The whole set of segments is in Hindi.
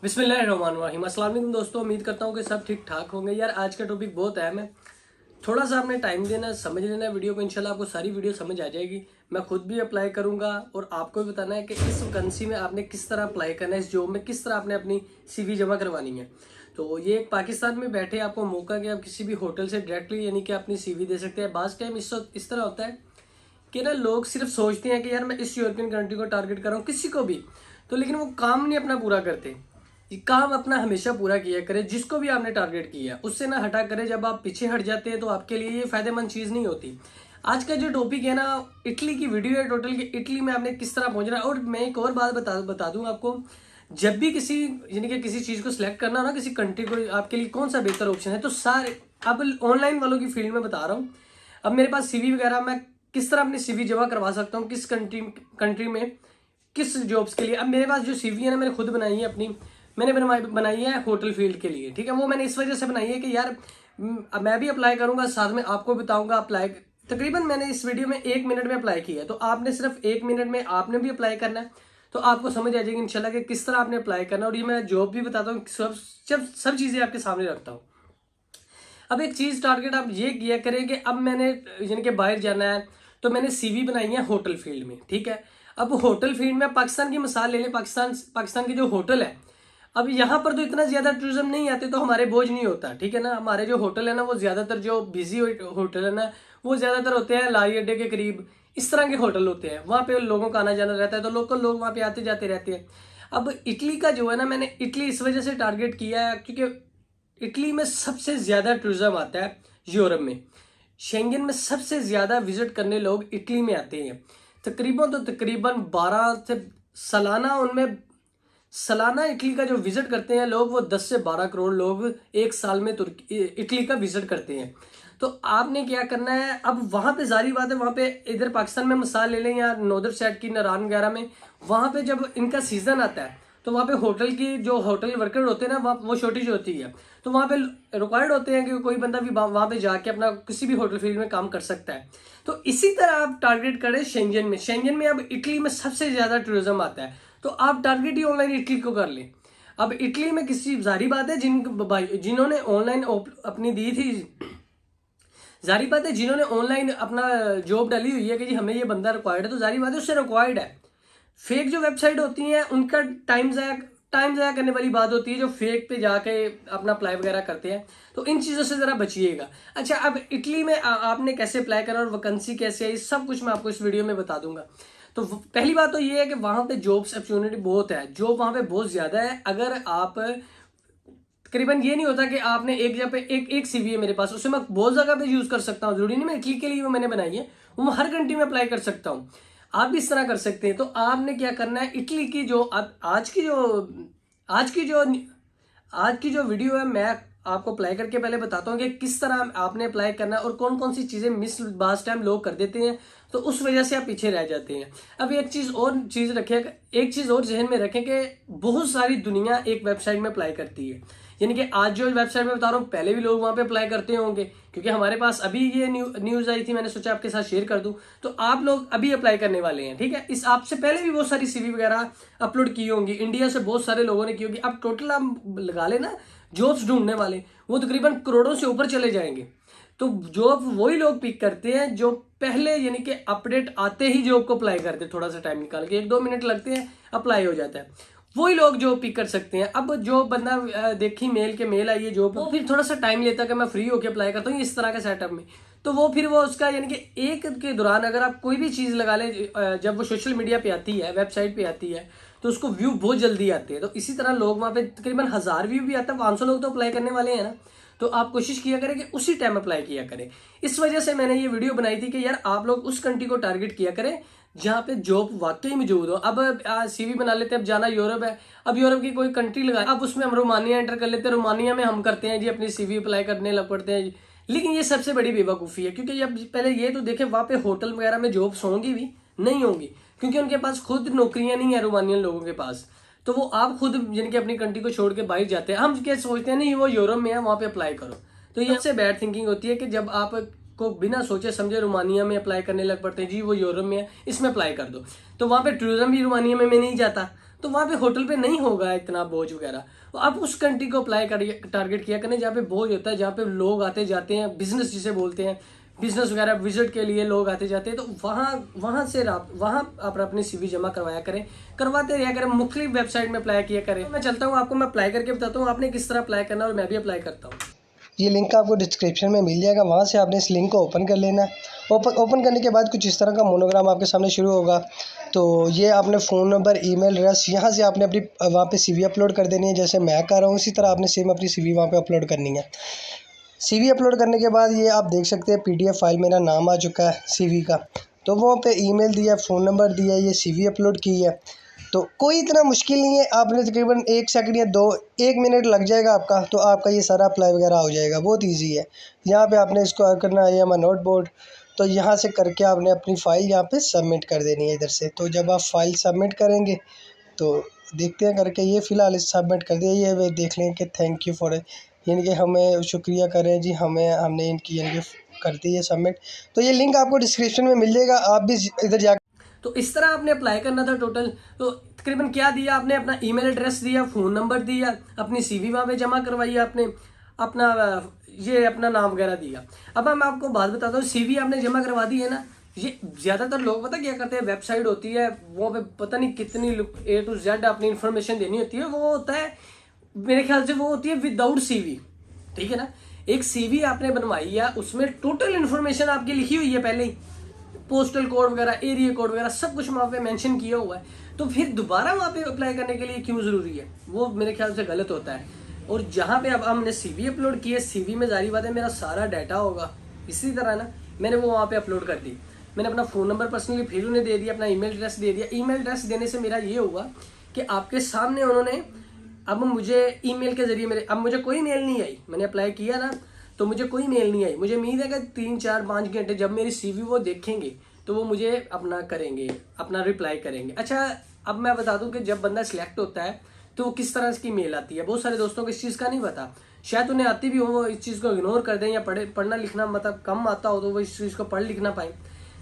बिस्मिल्लाहिर्रहमानिर्रहीम। अस्सलाम वालेकुम दोस्तों, उम्मीद करता हूँ कि सब ठीक ठाक होंगे। यार आज का टॉपिक बहुत अहम है, थोड़ा सा आपने टाइम देना, समझ लेना वीडियो को। इंशाल्लाह आपको सारी वीडियो समझ आ जाएगी। मैं खुद भी अप्लाई करूंगा और आपको भी बताना है कि इस वैकेंसी में आपने किस तरह अप्लाई करना है, इस जॉब में किस तरह आपने अपनी CV जमा करवानी है। तो ये एक पाकिस्तान में बैठे आपको मौका कि आप किसी भी होटल से डायरेक्टली यानी कि अपनी CV दे सकते हैं। बाज़ टाइम इस तरह होता है कि ना लोग सिर्फ सोचते हैं कि यार मैं इस यूरोपियन कंट्री को टारगेट कर रहा हूँ, किसी को भी, तो लेकिन वो काम नहीं अपना पूरा करते। ये काम अपना हमेशा पूरा किया करे, जिसको भी आपने टारगेट किया है उससे ना हटा करे। जब आप पीछे हट जाते हैं तो आपके लिए ये फायदेमंद चीज़ नहीं होती। आज का जो टॉपिक है ना, इटली की वीडियो है टोटल, कि इटली में आपने किस तरह पहुंचना है। और मैं एक और बात बता दूं आपको, जब भी किसी यानी कि किसी चीज़ को सिलेक्ट करना हो ना, किसी कंट्री को, आपके लिए कौन सा बेहतर ऑप्शन है, तो सारे अब ऑनलाइन वालों की फील्ड में बता रहा हूँ। अब मेरे पास CV वगैरह, मैं किस तरह अपनी CV जमा करवा सकता हूँ, किस कंट्री में किस जॉब्स के लिए। अब मेरे पास जो CV है ना, मैंने खुद बनाई है अपनी, मैंने बनाई है होटल फील्ड के लिए, ठीक है। वो मैंने इस वजह से बनाई है कि यार मैं भी अप्लाई करूंगा, साथ में आपको बताऊंगा अप्लाई। तकरीबन मैंने इस वीडियो में 1 मिनट में अप्लाई किया है, तो आपने सिर्फ 1 मिनट में आपने भी अप्लाई करना है, तो आपको समझ आ जाएगी इंशाल्लाह कि किस तरह आपने अप्लाई करना है। और ये मैं जॉब भी बताता हूँ, सब चीज़ें आपके सामने रखता हूँ। अब एक चीज़ टारगेट आप ये किया करें कि अब मैंने यानी कि बाहर जाना है, तो मैंने CV बनाई है होटल फील्ड में, ठीक है। अब होटल फील्ड में पाकिस्तान की मिसाल ले लें, पाकिस्तान के जो होटल है, अब यहाँ पर तो इतना ज़्यादा टूरिज्म नहीं आते, तो हमारे बोझ नहीं होता, ठीक है ना। हमारे जो होटल है ना, वो ज़्यादातर जो बिजी होटल है ना, वो ज़्यादातर होते हैं लारी अड्डे के करीब, इस तरह के होटल होते हैं। वहाँ पे लोगों का आना जाना रहता है, तो लोकल लोग वहाँ पे आते जाते रहते हैं। अब इटली का जो है ना, मैंने इटली इस वजह से टारगेट किया है क्योंकि इटली में सबसे ज़्यादा टूरिज्म आता है यूरोप में। शेंगन में सबसे ज़्यादा विजिट करने लोग इटली में आते हैं। तकरीबन 12 से सालाना इटली का जो विजिट करते हैं लोग, वो 10 से 12 करोड़ लोग एक साल में इटली का विजिट करते हैं। तो आपने क्या करना है, अब वहाँ पे जारी बात है, वहाँ पे इधर पाकिस्तान में मिसाल ले लें या नॉर्दर्न साइड की नारायण वगैरह में, वहाँ पे जब इनका सीजन आता है तो वहाँ पे होटल की जो होटल वर्कर होते हैं ना, वो शॉर्टेज होती है। तो वहाँ पे रिक्वायर्ड होते हैं कि कोई बंदा भी वहाँ पे जाके अपना किसी भी होटल फील्ड में काम कर सकता है। तो इसी तरह आप टारगेट करें शेंजन में अब इटली में सबसे ज़्यादा टूरिज्म आता है, तो आप टारगेट ही ऑनलाइन इटली को कर लें। अब इटली में किसी जारी बात है जिन्होंने ऑनलाइन अपनी दी थी, जारी बात है जिन्होंने ऑनलाइन अपना जॉब डाली हुई है कि जी हमें ये बंदा रिक्वायर्ड है, तो जारी बात है उससे रिक्वायर्ड है। फेक जो वेबसाइट होती हैं उनका टाइम ज़ाया करने वाली बात होती है, जो फेक पे जाके अपना अप्लाई वगैरह करते हैं। तो इन चीज़ों से ज़रा बचिएगा। अच्छा, अब इटली में आपने कैसे अप्लाई करना और वैकेंसी कैसे है, सब कुछ मैं आपको इस वीडियो में बता दूंगा। तो पहली बात तो ये है कि वहाँ पे जॉब्स अपॉर्चुनिटी बहुत है, जॉब वहाँ पे बहुत ज़्यादा है। अगर आप तकरीबन ये नहीं होता कि आपने एक जगह पे एक CV है मेरे पास, उसे मैं बहुत जगह पे यूज़ कर सकता हूँ। जरूरी नहीं मैं इटली के लिए वो मैंने बनाई है, वो हर कंट्री में अप्लाई कर सकता हूँ। आप भी इस तरह कर सकते हैं। तो आपने क्या करना है, इटली की जो आज की जो वीडियो है, मैं आपको अप्लाई करके पहले बताता हूँ कि किस तरह आपने अप्लाई करना है और कौन कौन सी चीज़ें मिस बास टाइम लोग कर देते हैं, तो उस वजह से आप पीछे रह जाते हैं। अब एक चीज़ और जहन में रखें कि बहुत सारी दुनिया एक वेबसाइट में अप्लाई करती है। यानी कि आज जो वेबसाइट में बता रहा हूँ, पहले भी लोग वहाँ पे अप्लाई करते होंगे, क्योंकि हमारे पास अभी ये न्यूज़ आई थी, मैंने सोचा आपके साथ शेयर कर दूं। तो आप लोग अभी अप्लाई करने वाले हैं, ठीक है। इस आपसे पहले भी बहुत सारी CV वगैरह अपलोड की होंगी, इंडिया से बहुत सारे लोगों ने की होगी। अब टोटल आप लगा लेना जॉब्स ढूंढने वाले, वो तकरीबन करोड़ों से ऊपर चले जाएंगे। तो जॉब वही लोग पिक करते हैं जो पहले यानी कि अपडेट आते ही जॉब को अप्लाई करते हैं, थोड़ा सा टाइम निकाल के 1-2 मिनट लगते हैं, अप्लाई हो जाता है। वही लोग जो पिक कर सकते हैं। अब जो बंदा देखी मेल आई है जॉब, वो फिर थोड़ा सा टाइम लेता है कि मैं फ्री होकर अप्लाई करता हूँ इस तरह के सेटअप में, तो वो उसका यानी कि एक के दौरान अगर आप कोई भी चीज़ लगा लें, जब वो सोशल मीडिया पे आती है, वेबसाइट पे आती है, तो उसको व्यू बहुत जल्दी आते हैं। तो इसी तरह लोग वहाँ पे तकरीबन 1000 व्यू भी आता है, 500 लोग तो अप्लाई करने वाले हैं ना। तो आप कोशिश किया करें कि उसी टाइम अप्लाई किया करें। इस वजह से मैंने ये वीडियो बनाई थी कि यार आप लोग उस कंट्री को टारगेट किया करें जहाँ पे जॉब वाकई मौजूद हो। अब CV बना लेते हैं, अब जाना यूरोप है, अब यूरोप की कोई कंट्री लगाए, अब उसमें हम रोमानिया एंटर कर लेते हैं, रोमानिया में हम करते हैं जी अपनी CV अप्लाई करने लग पड़ते हैं जी। लेकिन ये सबसे बड़ी बेवकूफ़ी है, क्योंकि अब पहले ये तो देखें वहाँ पे होटल वगैरह में जॉब्स होंगी भी नहीं होंगी, क्योंकि उनके पास खुद नौकरियाँ नहीं है रोमानियन लोगों के पास। तो वो आप खुद जिनके अपनी कंट्री को छोड़ के बाहर जाते हैं, हम क्या सोचते हैं नहीं वो यूरोप में है वहाँ पे अप्लाई करो। तो ये सबसे बैड थिंकिंग होती है कि जब आप को बिना सोचे समझे रोमानिया में अप्लाई करने लग पड़ते हैं, जी वो यूरोप में है इसमें अप्लाई कर दो, तो वहाँ पे टूरिज्म भी रोमानिया में नहीं जाता, तो वहाँ पे होटल पे नहीं होगा इतना बोझ वगैरह। तो आप उस कंट्री को अप्लाई करिए, टारगेट किया करें जहाँ पे बोझ होता है, जहाँ पे लोग आते जाते हैं, बिजनेस जिसे बोलते हैं, बिजनेस वगैरह विजिट के लिए लोग आते जाते हैं। तो वहाँ आप अपनी CV जमा करवाया करें, करवाते रहा करें, मुख्तलिफ वेबसाइट में अप्लाई किया करें। मैं चलता हूँ, आपको मैं अप्लाई करके बताता हूँ आपने किस तरह अप्लाई करना है, और मैं भी अप्लाई करता हूँ। ये लिंक आपको डिस्क्रिप्शन में मिल जाएगा, वहाँ से आपने इस लिंक को ओपन कर लेना है। ओपन करने के बाद कुछ इस तरह का मोनोग्राम आपके सामने शुरू होगा। तो ये आपने फ़ोन नंबर, ईमेल एड्रेस, यहाँ से आपने अपनी वहाँ पे CV अपलोड कर देनी है। जैसे मैं कर रहा हूँ इसी तरह आपने सेम अपनी CV वहाँ पे अपलोड करनी है। CV अपलोड करने के बाद ये आप देख सकते हैं PDF फाइल मेरा नाम आ चुका है CV का। तो वहाँ पे ईमेल दिया, फ़ोन नंबर दिया, ये CV अपलोड की है। तो कोई इतना मुश्किल नहीं है, आपने तकरीबन 1 सेकंड या 1 मिनट लग जाएगा आपका, तो आपका ये सारा अप्लाई वगैरह हो जाएगा। बहुत इजी है। यहाँ पे आपने इसको करना है या नोट बोर्ड, तो यहाँ से करके आपने अपनी फ़ाइल यहाँ पे सबमिट कर देनी है इधर से। तो जब आप फ़ाइल सबमिट करेंगे तो देखते हैं करके, ये फ़िलहाल सबमिट कर दिया। ये वे देख लें कि थैंक यू फॉर, यानी कि हमें शुक्रिया करें जी, हमने इनकी यानी कि कर दी है सबमिट। तो ये लिंक आपको डिस्क्रिप्शन में मिल जाएगा, आप भी इधर जा। तो इस तरह आपने अप्लाई करना था टोटल। तो तकरीबन क्या दिया आपने, अपना ईमेल एड्रेस दिया, फ़ोन नंबर दिया, अपनी CV वहाँ पे जमा करवाई आपने, अपना ये अपना नाम वगैरह दिया। अब मैं आपको बात बताता हूँ, CV आपने जमा करवा दी है ना, ये ज़्यादातर लोग पता क्या करते हैं, वेबसाइट होती है वो पे पता नहीं कितनी A to Z अपनी इन्फॉर्मेशन देनी होती है, वो होता है मेरे ख्याल से वो होती है विदाउट CV, ठीक है ना। एक CV आपने बनवाई है, उसमें टोटल इन्फॉर्मेशन आपकी लिखी हुई है पहले ही, पोस्टल कोड वगैरह, एरिया कोड वगैरह सब कुछ वहाँ पे मेंशन किया हुआ है। तो फिर दोबारा वहाँ पे अप्लाई करने के लिए क्यों ज़रूरी है, वो मेरे ख्याल से गलत होता है। और जहाँ पे अब हमने CV अपलोड की है, CV में जारी बात है मेरा सारा डाटा होगा। इसी तरह ना मैंने वो वहाँ पे अपलोड कर दी, मैंने अपना फ़ोन नंबर पर्सनली फिर उन्हें दे दिया, अपना ईमेल एड्रेस दे दिया। ईमेल एड्रेस देने से मेरा ये हुआ कि आपके सामने उन्होंने अब मुझे ईमेल के ज़रिए अब मुझे कोई मेल नहीं आई, मैंने अप्लाई किया ना तो मुझे कोई मेल नहीं आई। मुझे उम्मीद है कि 3, 4, 5 घंटे जब मेरी CV वो देखेंगे तो वो मुझे अपना करेंगे, अपना रिप्लाई करेंगे। अच्छा, अब मैं बता दूं कि जब बंदा सिलेक्ट होता है तो किस तरह की मेल आती है। बहुत सारे दोस्तों को इस चीज़ का नहीं पता, शायद उन्हें आती भी हो, वो इस चीज़ को इग्नोर कर दें, या पढ़ना लिखना मतलब कम आता हो तो वो इस चीज़ को पढ़ लिख ना पाए।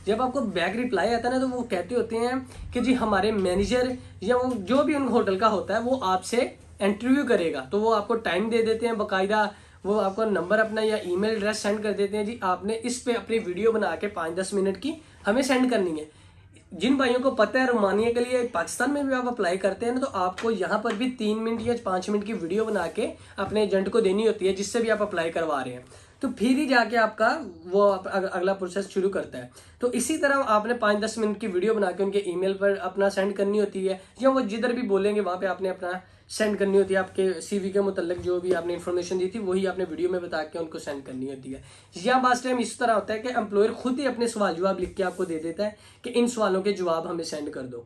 जब आपको बैक रिप्लाई आता है ना, तो वो कहते होते हैं कि जी हमारे मैनेजर या वो जो भी उन होटल का होता है वो आपसे इंटरव्यू करेगा। तो वो आपको टाइम दे देते हैं बाकायदा, वो आपको नंबर अपना या ईमेल एड्रेस सेंड कर देते हैं, जी आपने इस पे अपनी वीडियो बना के 5-10 मिनट की हमें सेंड करनी है। जिन भाइयों को पता है रोमानिया के लिए पाकिस्तान में भी आप अप्लाई करते हैं ना, तो आपको यहाँ पर भी 3 मिनट या 5 मिनट की वीडियो बना के अपने एजेंट को देनी होती है, जिससे भी आप अप्लाई करवा रहे हैं। तो फिर ही जाके आपका वो अगला प्रोसेस शुरू करता है। तो इसी तरह आपने 5-10 मिनट की वीडियो बना के उनके ईमेल पर अपना सेंड करनी होती है, या वो जिधर भी बोलेंगे वहाँ पे आपने अपना सेंड करनी होती है। आपके CV के मुतल्लिक जो भी आपने इन्फॉर्मेशन दी थी वही आपने वीडियो में बता के उनको सेंड करनी होती है। या बास टाइम इस तरह होता है कि एम्प्लॉयर खुद ही अपने सवाल जवाब लिख के आपको दे देता है कि इन सवालों के जवाब हमें सेंड कर दो।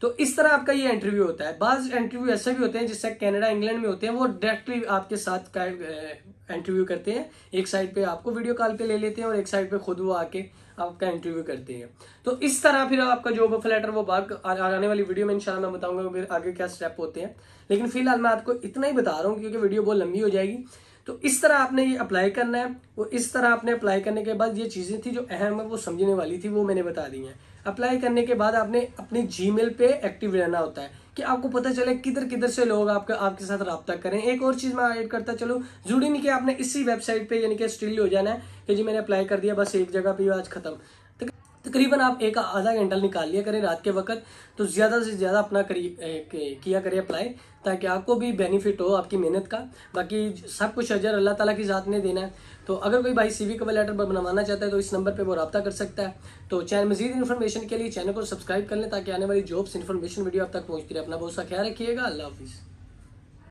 तो इस तरह आपका ये इंटरव्यू होता है। बाज़ इंटरव्यू ऐसे भी होते हैं जिससे कनाडा, इंग्लैंड में होते हैं, वो डायरेक्टली आपके साथ इंटरव्यू करते हैं। एक साइड पे आपको वीडियो कॉल पे ले लेते हैं और एक साइड पे खुद वो आके आपका इंटरव्यू करते हैं। तो इस तरह फिर आपका जॉब ऑफर लेटर वो आने वाली वीडियो में इंशाल्लाह मैं बताऊंगा फिर आगे क्या स्टेप होते हैं। लेकिन फिलहाल मैं आपको इतना ही बता रहा हूँ क्योंकि वीडियो बहुत लंबी हो जाएगी। तो इस तरह आपने ये अप्लाई करना है। वो इस तरह आपने अप्लाई करने के बाद ये चीज़ें थी जो अहम है वो समझने वाली थी, वो मैंने बता दी हैं। अप्लाई करने के बाद आपने अपनी जीमेल पे एक्टिव रहना होता है कि आपको पता चले किधर किधर से लोग आपके साथ रब्ता करें। एक और चीज़ मैं ऐड करता चलो, जरूरी नहीं कि आपने इसी वेबसाइट पे यानी कि स्टिल हो जाना है कि जी मैंने अप्लाई कर दिया बस एक जगह पे आज खत्म। तकरीबन आप 1 आधा घंटा निकाल लिया करें रात के वक्त, तो ज़्यादा से ज़्यादा अपना किया करें अप्लाई, ताकि आपको भी बेनिफिट हो आपकी मेहनत का। बाकी सब कुछ अजर अल्लाह ताला की ज़ात ने देना है। तो अगर कोई भाई CV कवर लेटर बनवाना चाहता है तो इस नंबर पे वो रब्ता कर सकता है। तो चैनल मज़ीद इन्फॉर्मेशन के लिए चैनल को सब्सक्राइब कर लें ताकि आने वाली जॉब्स इन्फॉर्मेशन वीडियो आप तक पहुँचती रहे। अपना बहुत सा ख्याल रखिएगा। अल्लाह हाफिज़।